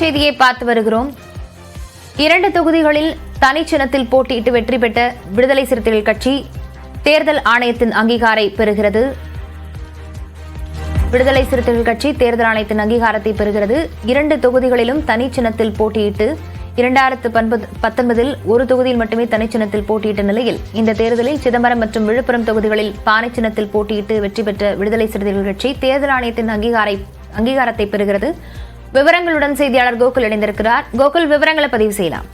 செய்தியை பார்த்து வருகிறோம். 2 தொகுதிகளில் தனிச்சின்னத்தில் போட்டியிட்டு வெற்றி பெற்ற விடுதலை சிறுத்தைகள் கட்சி தேர்தல் ஆணையத்தின் அங்கீகாரை பெறுகிறது. விடுதலை சிறுத்தைகள் கட்சி தேர்தல் ஆணையத்தின் அங்கீகாரத்தை பெறுகிறது. 2 தொகுதிகளிலும் தனிச்சின்னத்தில் போட்டியிட்டு 2019 ஒரு தொகுதியில் மட்டுமே தனிச்சின்னத்தில் போட்டியிட்ட நிலையில் இந்த தேர்தலில் சிதம்பரம் மற்றும் விழுப்புரம் தொகுதிகளில் பானை சின்னத்தில் போட்டியிட்டு வெற்றி பெற்ற விடுதலை சிறுத்தைகள் கட்சி தேர்தல் ஆணையத்தின் அங்கீகாரத்தை பெறுகிறது. விவரங்களுடன் செய்தியாளர் கோகுல் இணைந்திருக்கிறார். கோகுல், விவரங்களை பதிவு செய்யலாம்.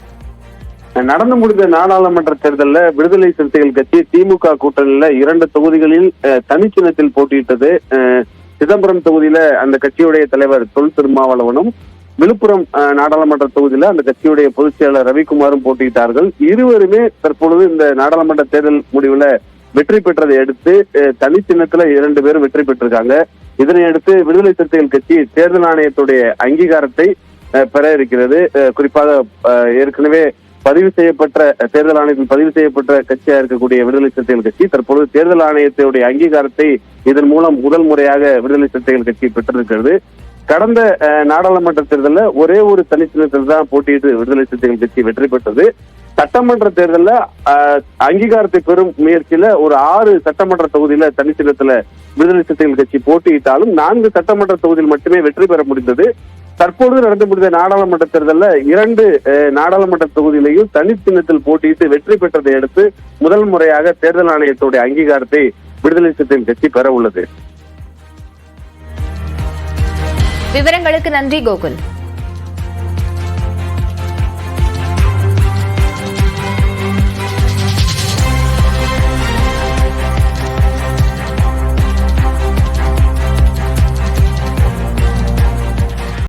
நடந்து முடிந்த நாடாளுமன்ற தேர்தலில் விடுதலை சிறுத்தைகள் கட்சி திமுக கூட்டணியில 2 தொகுதிகளில் தனிச்சின்னத்தில் போட்டியிட்டது. சிதம்பரம் தொகுதியில அந்த கட்சியுடைய தலைவர் தொல் திருமாவளவனும், விழுப்புரம் நாடாளுமன்ற தொகுதியில அந்த கட்சியுடைய பொதுச் செயலர் ரவிக்குமாரும் போட்டியிட்டார்கள். இருவருமே தற்பொழுது இந்த நாடாளுமன்ற தேர்தல் முடிவுல வெற்றி பெற்றதை அடுத்து தனி சின்னத்துல 2 பேரும் வெற்றி பெற்றிருக்காங்க. இதனை அடுத்து விடுதலை சிறுத்தைகள் கட்சி தேர்தல் ஆணையத்துடைய அங்கீகாரத்தை பெற இருக்கிறது. குறிப்பாக ஏற்கனவே பதிவு செய்யப்பட்ட தேர்தல் ஆணையத்தில் பதிவு செய்யப்பட்ட கட்சியா இருக்கக்கூடிய விடுதலை சிறுத்தைகள் கட்சி தற்பொழுது தேர்தல் ஆணையத்துடைய அங்கீகாரத்தை இதன் மூலம் முதல் முறையாக விடுதலை சிறுத்தைகள் கட்சி பெற்றிருக்கிறது. கடந்த நாடாளுமன்ற தேர்தலில் ஒரே ஒரு தனிச்சின்னத்தில் தான் போட்டியிட்டு விடுதலை சிறுத்தைகள் கட்சி வெற்றி பெற்றது. சட்டமன்ற தேர்தலில் அங்கீகாரத்தை பெறும் முயற்சியில ஒரு 6 சட்டமன்ற தொகுதியில தனிச்சின்னத்துல விடுதலை சிறுத்தைகள் கட்சி போட்டியிட்டாலும் 4 சட்டமன்ற தொகுதியில் மட்டுமே வெற்றி பெற முடிந்தது. தற்போது நடந்து முடிந்த நாடாளுமன்ற தேர்தலில் 2 நாடாளுமன்ற தொகுதியிலையும் தனிச்சின்னத்தில் போட்டியிட்டு வெற்றி பெற்றதை அடுத்து முதல் முறையாக தேர்தல் ஆணையத்துடைய அங்கீகாரத்தை விடுதலை சிறுத்தைகள் கட்சி பெற உள்ளது. விவரங்களுக்கு நன்றி கோகுல்.